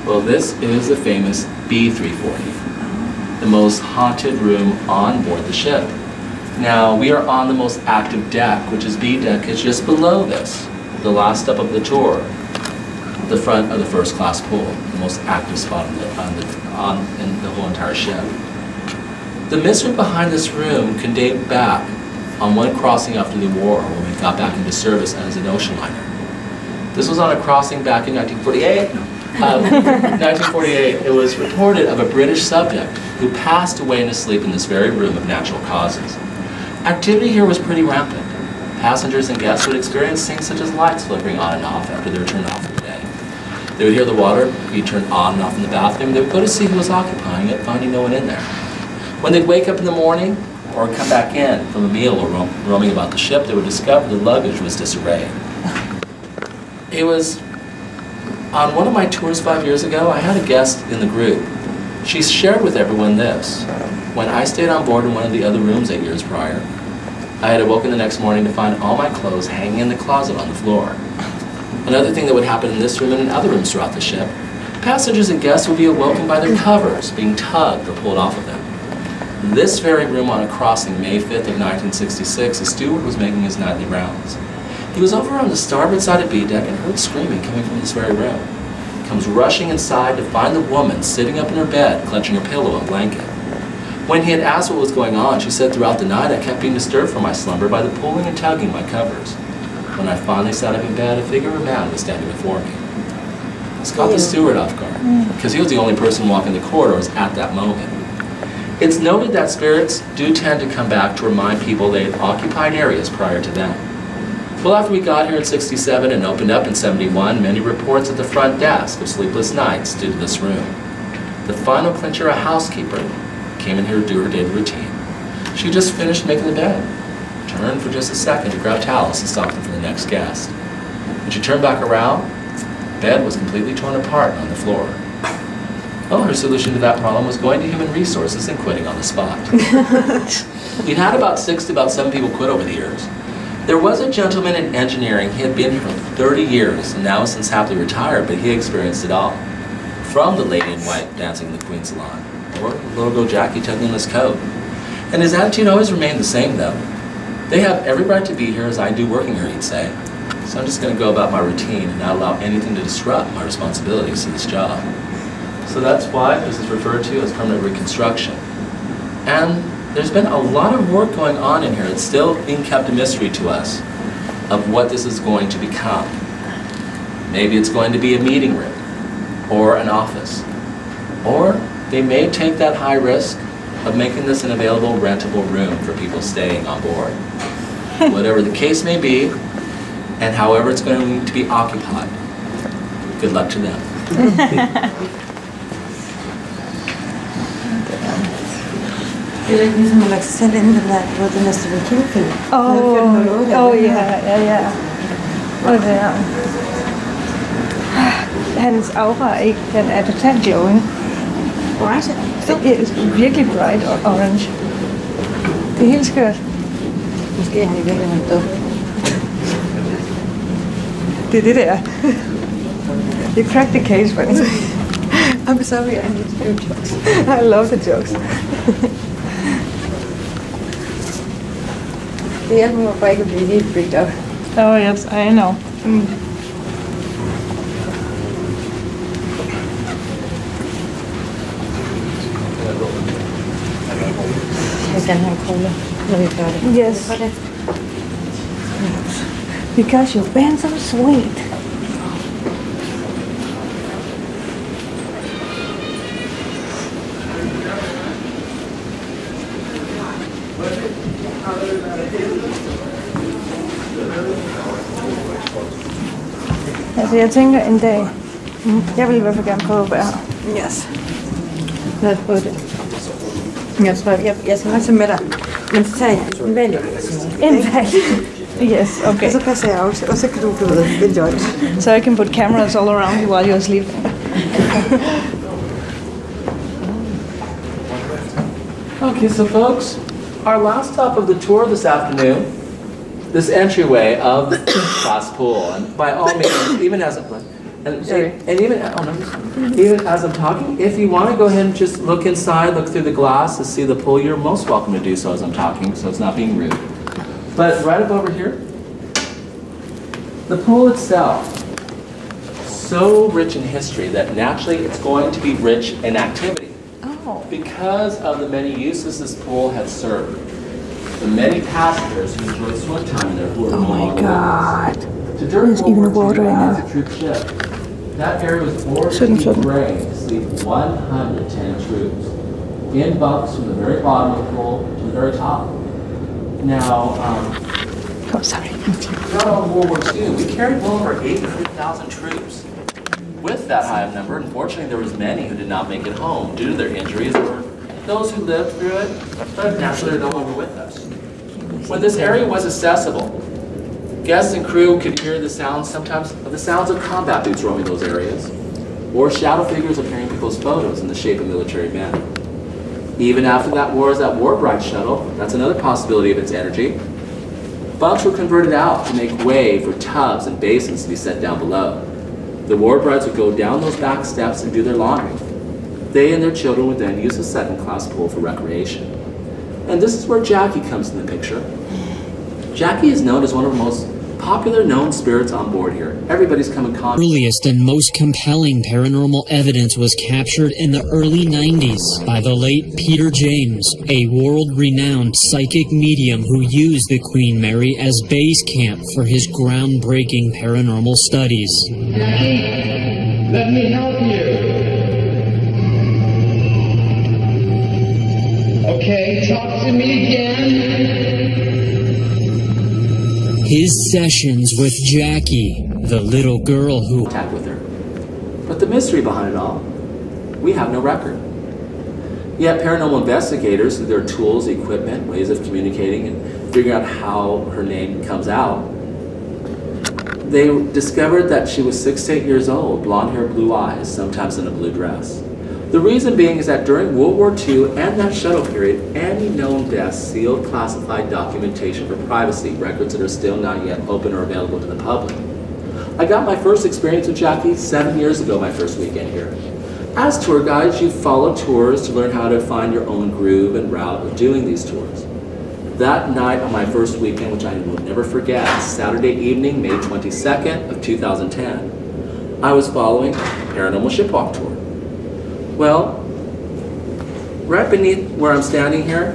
Well, this is the famous B340, the most haunted room on board the ship. Now, we are on the most active deck, which is B deck. It's just below this, the last step of the tour, the front of the first class pool, the most active spot in the whole entire ship. The mystery behind this room can date back on one crossing after the war when we got back into service as an ocean liner. This was on a crossing back in 1948. 1948, it was reported of a British subject who passed away in his sleep in this very room of natural causes. Activity here was pretty rampant. Passengers and guests would experience things such as lights flickering on and off after they were turned off for the day. They would hear the water be turned on and off in the bathroom. They would go to see who was occupying it, finding no one in there. When they'd wake up in the morning or come back in from a meal or roaming about the ship, they would discover the luggage was disarrayed. It was on one of my tours 5 years ago, I had a guest in the group. She shared with everyone this. When I stayed on board in one of the other rooms 8 years prior, I had awoken the next morning to find all my clothes hanging in the closet on the floor. Another thing that would happen in this room and in other rooms throughout the ship, passengers and guests would be awoken by their covers being tugged or pulled off of them. This very room on a crossing May 5th of 1966, a steward was making his nightly rounds. He was over on the starboard side of B deck and heard screaming coming from this very room. He comes rushing inside to find the woman sitting up in her bed, clutching her pillow and blanket. When he had asked what was going on, she said, "Throughout the night I kept being disturbed from my slumber by the pulling and tugging my covers. When I finally sat up in bed, a figure of a man was standing before me." This caught the steward off guard, because he was the only person walking the corridors at that moment. It's noted that spirits do tend to come back to remind people they had occupied areas prior to them. Well, after we got here in 67 and opened up in 71, many reports at the front desk of sleepless nights due to this room. The final clincher, a housekeeper, came in here to do her daily routine. She just finished making the bed, turned for just a second to grab towels and stock them for the next guest. When she turned back around, the bed was completely torn apart on the floor. Well, her solution to that problem was going to human resources and quitting on the spot. We'd had about 6 to about 7 people quit over the years. There was a gentleman in engineering. He had been here for 30 years and now since happily retired, but he experienced it all. From the lady in white dancing in the Queen's salon, or the little girl Jackie tugging his coat. And his attitude always remained the same though. They have every right to be here as I do working here, he'd say. So I'm just going to go about my routine and not allow anything to disrupt my responsibilities to this job. So that's why this is referred to as permanent reconstruction. And there's been a lot of work going on in here. It's still being kept a mystery to us of what this is going to become. Maybe it's going to be a meeting room or an office. Or they may take that high risk of making this an available rentable room for people staying on board. Whatever the case may be, and however it's going to be occupied, good luck to them. Det er ikke ligesom at lade sig selv inde den der, hvor den er Stephen King-film. Ja. Og der. Hans aura er ikke, den er totalt glowing. Bright? Det er virkelig bright og orange. Det er helt skørt. Måske er han i virkeligheden dum. Det er det der. You cracked the case, buddy. I'm sorry, I need to do jokes. I love the jokes. Det hjælper mig bare ikke at blive helt freaked out. Oh yes, I know. Jeg vil gerne have en cola, når vi er færdige. Yes. Because you've been so sweet. Altså jeg tænker en dag, jeg vil i hvert fald gerne prøve at være her. Yes. Lad os prøve det. Jeg tror, jeg skal nok tage med dig. Men så tager jeg en valg. En valg? Yes, okay. Og så passer jeg af, og så kan du enjoy it. So I can put cameras all around you while you're asleep. Okay, so folks, our last stop of the tour this afternoon, this entryway of the class pool, and by all means, even as And, Sorry. and even, oh, no, even as I'm talking, if you want to go ahead and just look inside, look through the glass to see the pool, you're most welcome to do so as I'm talking, so it's not being rude. But right up over here, the pool itself, so rich in history that naturally it's going to be rich in activity. Oh. Because of the many uses this pool has served, the many passengers who enjoyed swim time in there who are no longer with us. So during There's even World War water II, in as it. a troop ship, that area was ordered to Shouldn't, be shouldn't. drained to sleep 110 troops in bunks from the very bottom of the pool to the very top. Now, Oh, sorry. throughout World War II, we carried well over 800,000 troops. With that high of number, unfortunately, there was many who did not make it home due to their injuries, or those who lived through it, but naturally are no longer with us. When this area was accessible, guests and crew could hear the sounds, sometimes of the sounds of combat boots roaming those areas, or shadow figures appearing in people's photos in the shape of military men. Even after that war bride shuttle, that's another possibility of its energy. Bunks were converted out to make way for tubs and basins to be set down below. The war brides would go down those back steps and do their laundry. They and their children would then use the second-class pool for recreation. And this is where Jackie comes in the picture. Jackie is known as one of the most popular known spirits on board here. Everybody's come in contact. Earliest and most compelling paranormal evidence was captured in the early 90s by the late Peter James, a world-renowned psychic medium who used the Queen Mary as base camp for his groundbreaking paranormal studies. Jackie, let me help you. Okay, talk to me again. His sessions with Jackie, the little girl who Contact with her. But the mystery behind it all, we have no record. Yet paranormal investigators, through their tools, equipment, ways of communicating and figuring out how her name comes out, they discovered that she was 6 to 8 years old, blonde hair, blue eyes, sometimes in a blue dress. The reason being is that during World War II and that shuttle period, any known deaths sealed classified documentation for privacy, records that are still not yet open or available to the public. I got my first experience with Jackie 7 years ago, my first weekend here. As tour guides, you follow tours to learn how to find your own groove and route of doing these tours. That night on my first weekend, which I will never forget, Saturday evening, May 22nd of 2010, I was following a paranormal shipwalk tour. Well, right beneath where I'm standing here,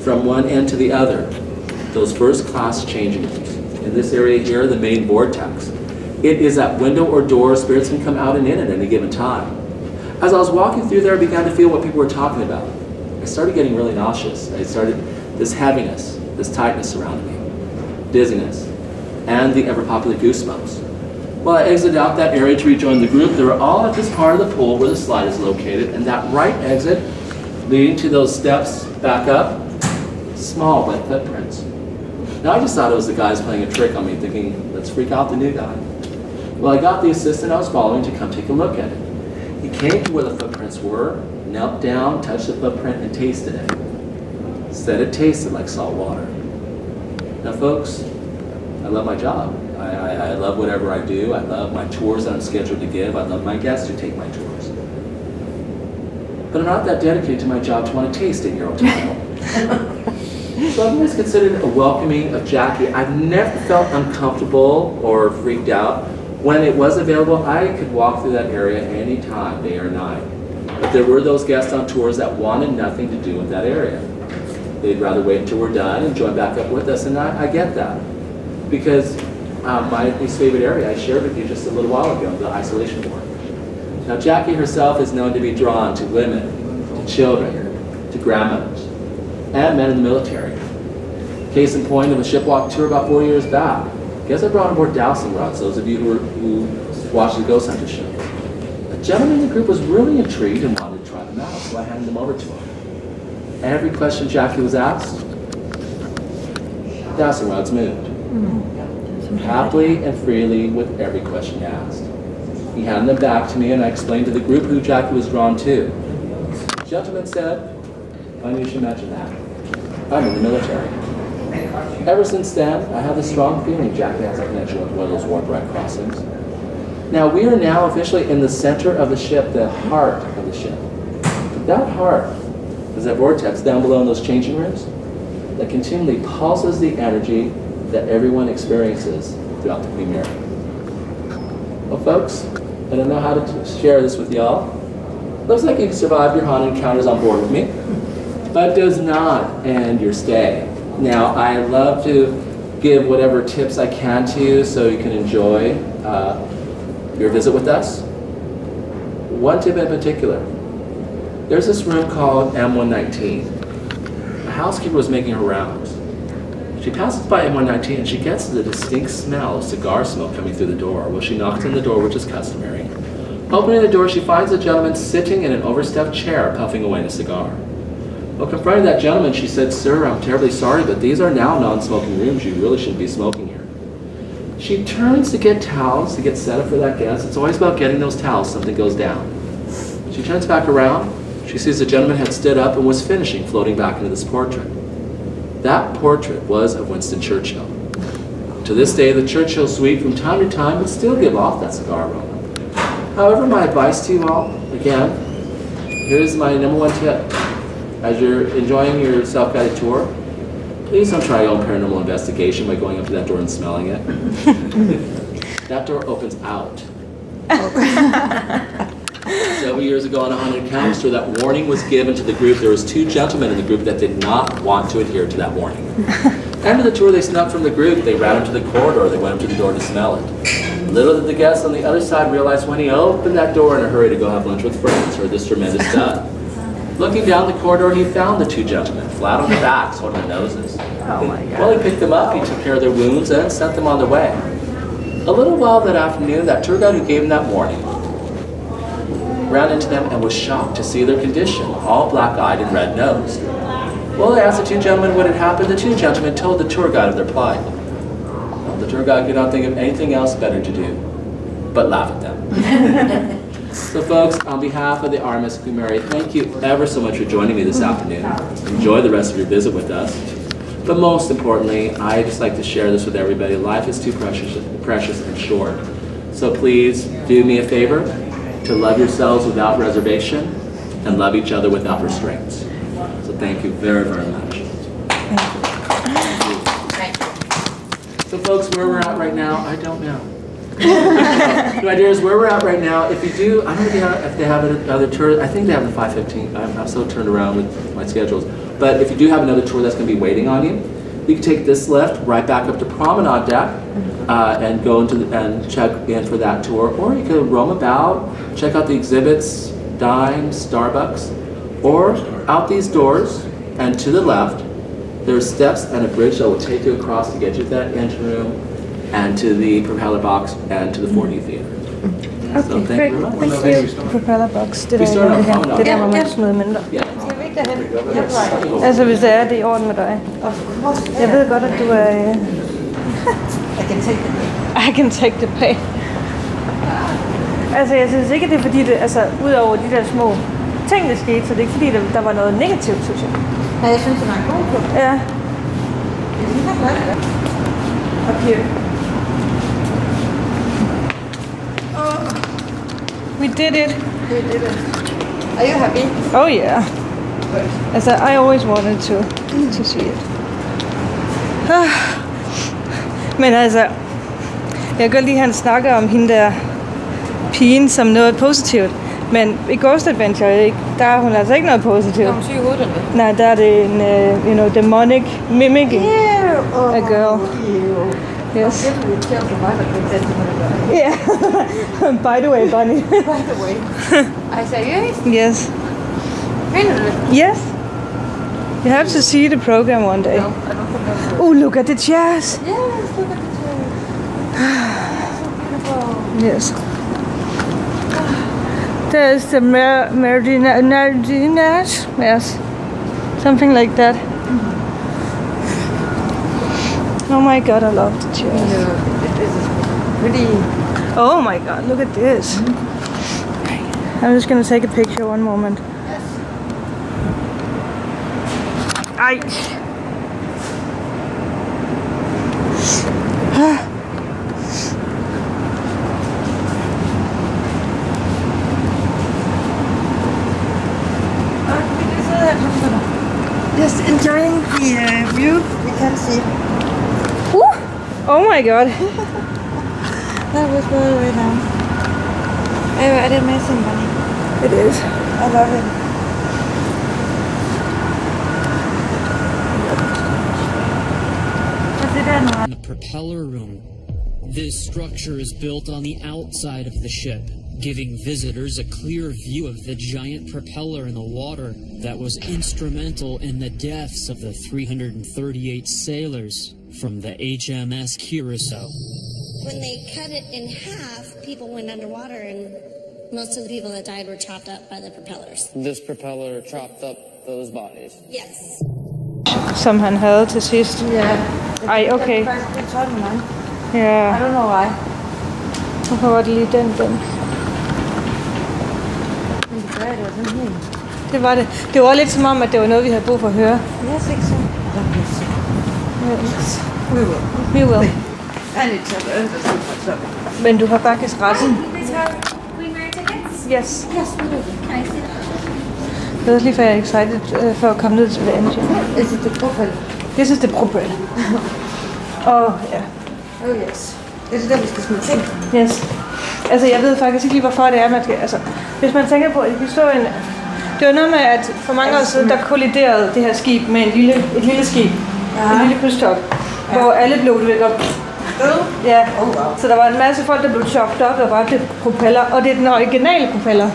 from one end to the other, those first class changing rooms. In this area here, the main vortex. It is that window or door spirits can come out and in at any given time. As I was walking through there, I began to feel what people were talking about. I started getting really nauseous. I started this heaviness, this tightness surrounding me, dizziness, and the ever-popular goosebumps. While I exited out that area to rejoin the group, they were all at this part of the pool where the slide is located, and that right exit leading to those steps back up, small wet footprints. Now I just thought it was the guys playing a trick on me, thinking, let's freak out the new guy. Well, I got the assistant I was following to come take a look at it. He came to where the footprints were, knelt down, touched the footprint, and tasted it. Said it tasted like salt water. Now folks, I love my job. I love whatever I do. I love my tours that I'm scheduled to give. I love my guests who take my tours. But I'm not that dedicated to my job to want to taste 8-year-old tomato. So I've always considered a welcoming of Jackie. I've never felt uncomfortable or freaked out. When it was available, I could walk through that area any time, day or night. But there were those guests on tours that wanted nothing to do with that area. They'd rather wait until we're done and join back up with us, and I get that. Because my least favorite area I shared with you just a little while ago, the isolation ward. Now Jackie herself is known to be drawn to women, to children, to grandmothers, and men in the military. Case in point of a shipwalk tour about 4 years back. Guess I brought on board dowsing rods, those of you who watched the Ghost Hunter show. A gentleman in the group was really intrigued and wanted to try them out, so I handed them over to him. Every question Jackie was asked, dowsing rods moved. Happily and freely with every question asked. He handed them back to me and I explained to the group who Jackie was drawn to. The gentleman said, funny you should mention that. I'm in the military. Ever since then, I have a strong feeling Jackie has a connection with one of those warp right crossings. Now we are now officially in the center of the ship, the heart of the ship. That heart is that vortex down below in those changing rooms that continually pulses the energy that everyone experiences throughout the Queen Mary. Well, folks, I don't know how to share this with y'all. Looks like you survived your haunted encounters on board with me, but does not end your stay. Now, I love to give whatever tips I can to you so you can enjoy your visit with us. One tip in particular. There's this room called M119. A housekeeper was making her rounds. She passes by M119 and she gets the distinct smell of cigar smoke coming through the door. Well, she knocks on the door, which is customary. Opening the door, she finds a gentleman sitting in an overstuffed chair, puffing away in a cigar. Well, confronting that gentleman, she said, "Sir, I'm terribly sorry, but these are now non-smoking rooms. You really shouldn't be smoking here." She turns to get towels to get set up for that guest. It's always about getting those towels. Something goes down. She turns back around. She sees the gentleman had stood up and was finishing floating back into this portrait. That portrait was of Winston Churchill. To this day, the Churchill suite from time to time would still give off that cigar aroma. However, my advice to you all, again, here's my number one tip. As you're enjoying your self-guided tour, please don't try your own paranormal investigation by going up to that door and smelling it. That door opens out. Several years ago on a haunted encounter tour, that warning was given to the group. There was 2 gentlemen in the group that did not want to adhere to that warning. After the tour, they snuck from the group. They ran into the corridor. They went up to the door to smell it. Little did the guests on the other side realize when he opened that door in a hurry to go have lunch with friends, heard this tremendous thud. Looking down the corridor, he found the 2 gentlemen, flat on their backs, holding their noses. Oh my God. Well, he picked them up, he took care of their wounds, and sent them on their way. A little while that afternoon, that tour guide who gave them that warning ran into them and was shocked to see their condition, all black-eyed and red-nosed. Well, they asked the 2 gentlemen what had happened. The 2 gentlemen told the tour guide of their plight. Well, the tour guide could not think of anything else better to do but laugh at them. So folks, on behalf of the RMS Queen Mary, thank you ever so much for joining me this afternoon. Enjoy the rest of your visit with us. But most importantly, I just like to share this with everybody. Life is too precious and short. So please do me a favor to love yourselves without reservation and love each other without restraints. So thank you very, very much. So folks, where we're at right now, I don't know. The idea is where we're at right now. If you do, I don't know if they have another tour. I think they have the 5:15. I'm so turned around with my schedules. But if you do have another tour that's going to be waiting on you, you can take this lift right back up to Promenade Deck and go into and check in for that tour. Or you could roam about, check out the exhibits, dine, Starbucks, or out these doors and to the left, there's steps and a bridge that will take you across to get you to that engine room and to the Propeller box and to the 4D theater. So Okay, thank great. you very much. Thank you. Propeller box. Det Vi der, starter det her. Promenade. Det der, hvor man smider mønter. Yeah. Skal vi ikke derhen? Altså, hvis det er, det er i orden med dig. Jeg ved godt, at du er... I can take it. I can take the pay. Altså, jeg synes ikke, at det er fordi, det, altså, udover de der små ting, der skete, så det er ikke fordi, der var noget negativt, synes jeg. Nej, jeg synes, det var en god klub. Ja. Jeg synes, det var godt. Okay. We did it. We did it. Are you happy? Oh yeah. Altså, I always wanted to see it. Men altså, jeg kan godt lide, at han snakker om hende der pigen som noget positivt. Men i Ghost Adventure, der er hun altså ikke noget positivt. Er hun syg i hovedet eller hvad? Nej, der er det en, demonic mimicking a girl. Yes. Det er irriterende for mig, at det er det, man gør. Yeah. By the way, Bunny. By the way. Ej, seriøst? Yes. Mener du det? Yes. You have to see the program one day. No, I don't think I will. Oh, look at the chairs. Yes, look at the chair. So beautiful. Yes. There's the Meridinas. Yes. Something like that. Oh my god, I love the chairs. This is pretty. Oh my god, look at this. I'm just gonna take a picture one moment. Ej. enjoying the view. We can see. Oh my god. That was very nice. Oh, it amazing, Bunny. It is. I love it. What's it in? In the propeller room. This structure is built on the outside of the ship, giving visitors a clear view of the giant propeller in the water that was instrumental in the deaths of the 338 sailors from the HMS Curacao. When they cut it in half, people went underwater, and most of the people that died were chopped up by the propellers. This propeller chopped up those bodies. Yes. Som han havde til sidst. Yeah. Ej, okay. Det er faktisk lidt sådan, man. Ja. I don't know why. Hvorfor var det lige den? Men det var sådan helt. Det var det. Det var lidt som om, at det var noget, vi havde brug for at høre. Yes, exactly. We will. We will. And it's a learn. Men du har faktisk ret. You guys have Queen Mary tickets? Yes. Yes, we do. Can I see that? Det var lige før jeg er excited for at komme ned til the engine. Is it the Propeller? This is the Propeller. Ja. Oh yes. Det er der, vi skal smide ting. Yes. Altså, jeg ved faktisk ikke lige, hvorfor det er, man skal... Altså, hvis man tænker på, at historien... Det var noget med, at for mange år siden, der kolliderede det her skib med et lille skib. En lille krydstogt. Hvor alle blev væk. Ja, så der var en masse folk, der blev chopped op og bare blev propeller. Og det er den originale propeller.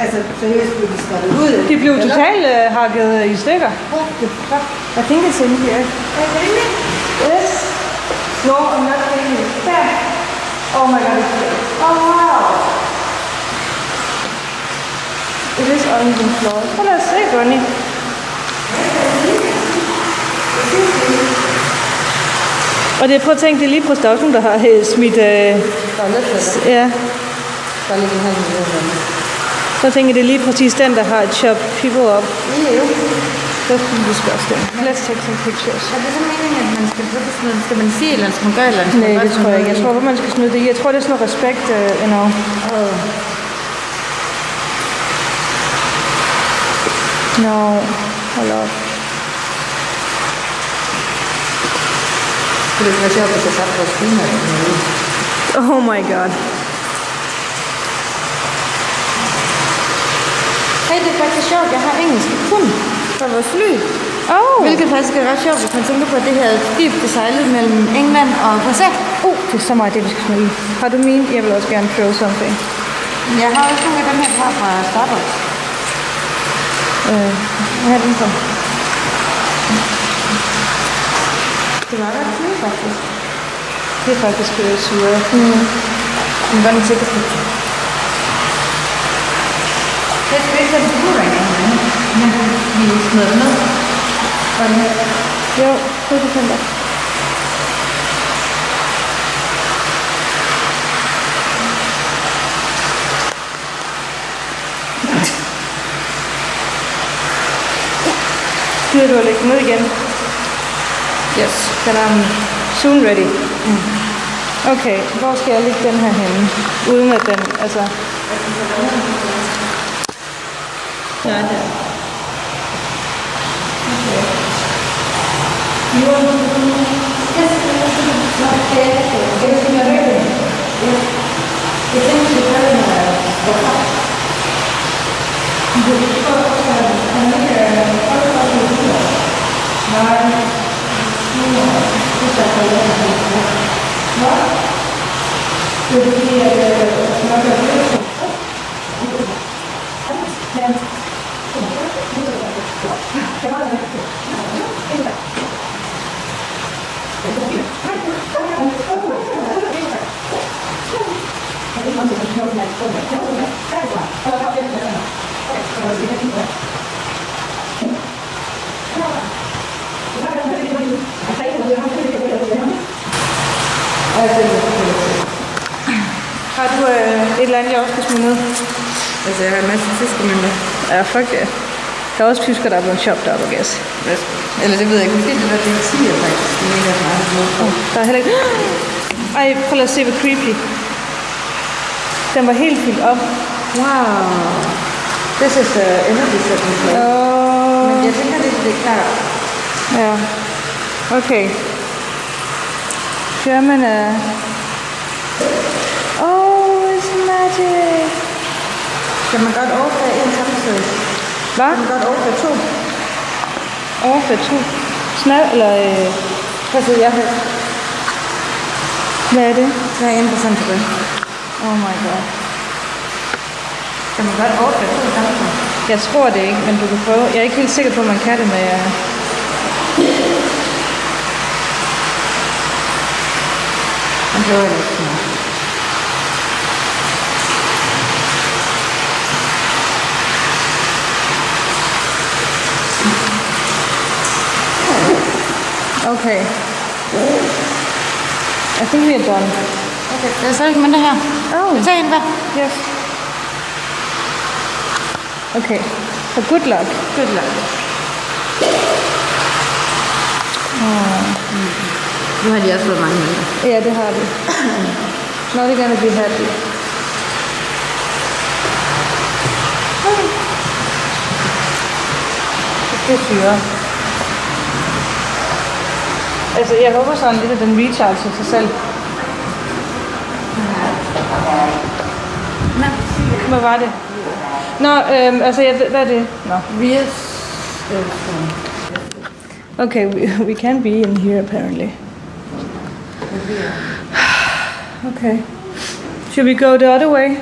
Altså, seriøst blev de skåret ud? De blev totalt hakket i stykker. What the fuck? I think it's in here. Yes. No, I'm not kidding you. There. Oh my god. Oh wow! It is on the floor. Så lad os se, Ronny. Og det, prøv at tænke, det er lige prostokken, der har smidt... ja. Der ligger her i midten. Så tænker jeg, det er lige præcis den, der har chopped people up. That's disgusting. Let's take some pictures. Er det så meningen, at man skal bruge sådan noget? Skal man sige, eller skal man gøre, eller skal Nej, man det tror jeg ikke. Jeg tror, at man skal snyde det i. Jeg tror, det er sådan noget respekt, you know. No, hold up. Det ville være sjovt, hvis jeg satte vores filmer. Oh my god. Hey, det er faktisk sjovt, jeg har engelsk kun fra vores fly. Oh. Hvilket faktisk er ret sjovt, hvis man tænker på, at det her skib, det sejlede mellem England og USA. Det er så meget det, vi skal snyde i. Har du min? Jeg vil også gerne throw something. Jeg har også nogle af dem her fra Starbucks. Hvad er den så? Det var ret fint, faktisk. Det er faktisk sure. I'm gonna take a picture. Det er ikke sådan, det er ikke sådan, men vi smed det ned. Og den her. Jo, det er fint. Gider du at lægge den ned igen? Yes. Den er soon ready. Okay, hvor skal jeg lægge den her henne? Uden at den, altså... Ja, der. Okay. Har du et eller andet, jeg også skal smide ned? Altså, jeg har en masse tyskemønter. Ja, fuck det. Der er også tysker, der er blevet chopped up, I guess. Eller det ved jeg ikke. Måske det var det, jeg siger, faktisk. Det er ikke meget noget. Der er heller ikke... Ej, prøv at se, hvor creepy. Den var helt fyldt op. Wow. This is the energy setting place. Oh Men jeg tænker, det er klart. Ja. Okay. German er... Oh, it's magic. Kan man godt overføre en samtidig? Hvad? Kan man godt overføre to? Overføre to. Snad, eller... Hvad siger jeg? Hvad er det? Så er jeg 1% tilbage. Oh my god. Kan man godt overføre to samtidig? Jeg tror det ikke, men du kan prøve. Jeg er ikke helt sikker på, at man kan det med... Man prøver det ikke. Okay. I think we are done. Okay, der er så ikke mindre her. Oh. Tag en hver. Yes. Okay. So good luck. Good luck. Nu har de også fået mange mindre. Ja, det har vi. Now they're gonna be happy. Det er syre. Altså, jeg håber sådan lidt, at den recharger sig selv. Hvad var det? Nå, altså, hvad er det? Nå. Okay, we can be in here apparently. Okay. Should we go the other way?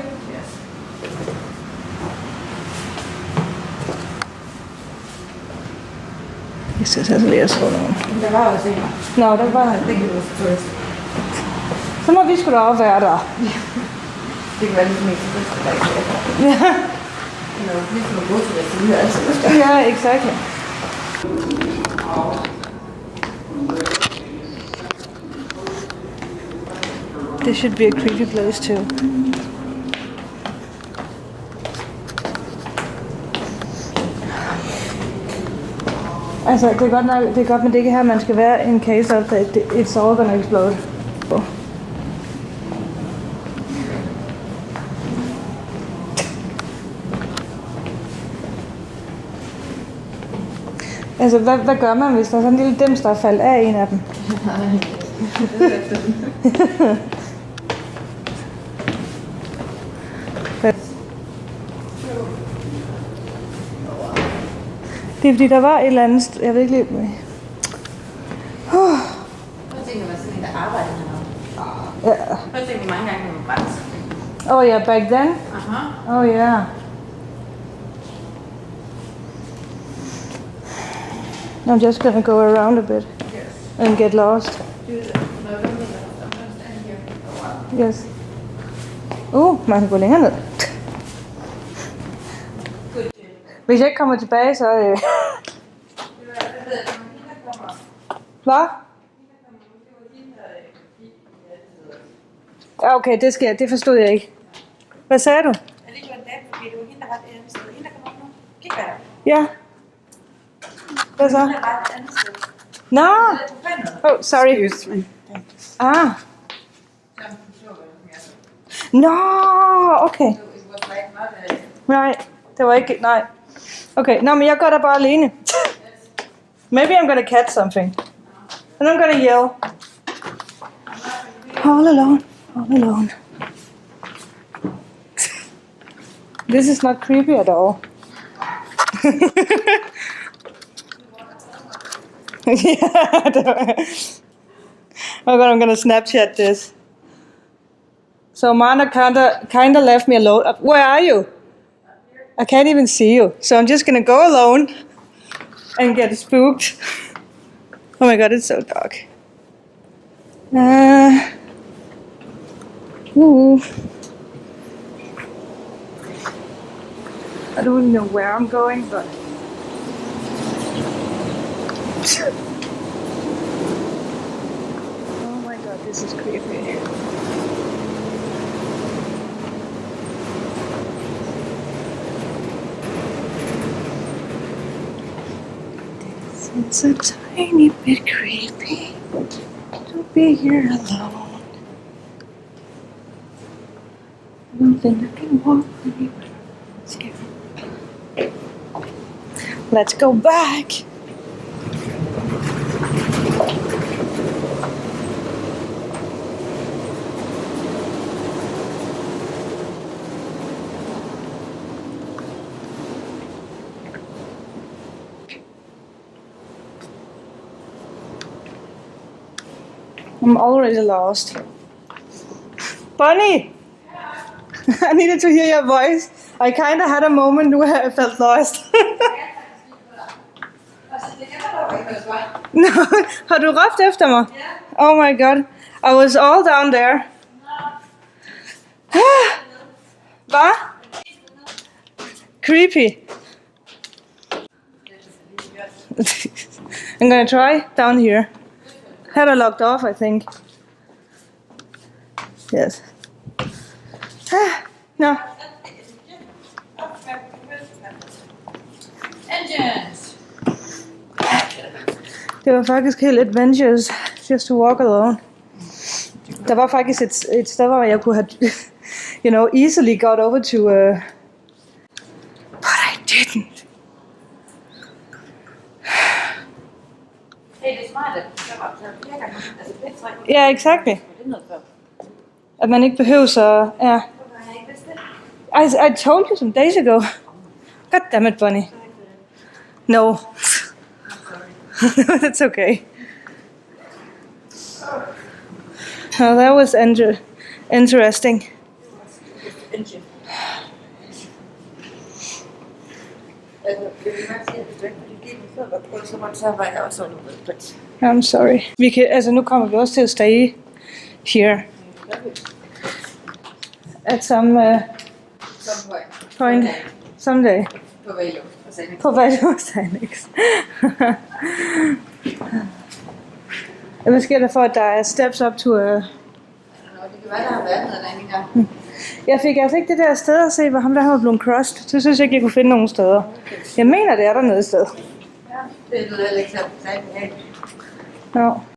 Yes, it has layers hold on. Der var også en. Nå, der var... Det kan du også turist. Så må vi sgu da også være der. Det kan være lidt mest turist, der ikke er. Ja. Nå, ligesom at gå til det, så vi er altid lyst. Yeah, exactly. This should be a creepy place too. Altså, det er godt nok, det er godt, men det er ikke her, man skal være in case of that it's all gonna explode. Altså, hvad gør man, hvis der er sådan en lille dims, der er faldet af en af dem? Det er fordi, der var et eller andet... Jeg ved ikke lige... Jeg tænker, hvad sådan en, der arbejder hernede. Ja. Jeg tænker mange gange, når man bare Oh yeah, back then? aha. Oh yeah. I'm just gonna go around a bit and get lost. Yes. Man kan gå længere ned. Hvis jeg ikke kommer tilbage, så... Hvad? Ja, okay, det forstod jeg ikke. Hvad sagde du? Er det ikke en dame, fordi det var hende, der var et andet sted? Hende, der kom op nu? Kig her. Ja. Hvad så? Hende, der var et andet sted. Nå! Oh, sorry. Excuse me. Ah. Nå, okay. Nej, det var ikke... Nej. Okay, nå, men jeg går der bare alene. Maybe I'm gonna catch something. And I'm gonna yell. All alone, all alone. This is not creepy at all. Yeah. Oh god, I'm gonna Snapchat this. So Mana kinda left me alone. Where are you? I can't even see you. So I'm just gonna go alone and get spooked. Oh my god, it's so dark. I don't even know where I'm going, but... Oh my god, this is creepy. It's a tiny bit creepy to be here alone. I don't think I can walk anywhere. Let's go back. I'm already lost. Bonnie! I needed to hear your voice. I kind of had a moment where I felt lost. No, har du råbt efter mig? Oh my god. I was all down there. Hvad? Creepy. I'm gonna try down here. Had I locked off, I think. Yes. No. Engines! Det var faktisk helt adventurous just to walk alone. Der var faktisk et sted, hvor jeg kunne have, easily got over to, but I didn't. Det er smart, at der var flere gange. Altså P3. Ja, exactly. Det er noget før. At man ikke behøver så, ja. I told you some days ago. God damn it, Bunny. No. That's okay. Oh, that was interesting. I'm sorry. Nu kommer vi også til at stay here. At some point someday. På Titanic. Hvad sker der for, at der er steps up to Jeg fik altså ikke det der sted at se, hvor ham der var blevet crushed. Så synes jeg ikke, jeg kunne finde nogen steder. Jeg mener, det er dernede et sted. Ja, det er noget, jeg ikke har. No.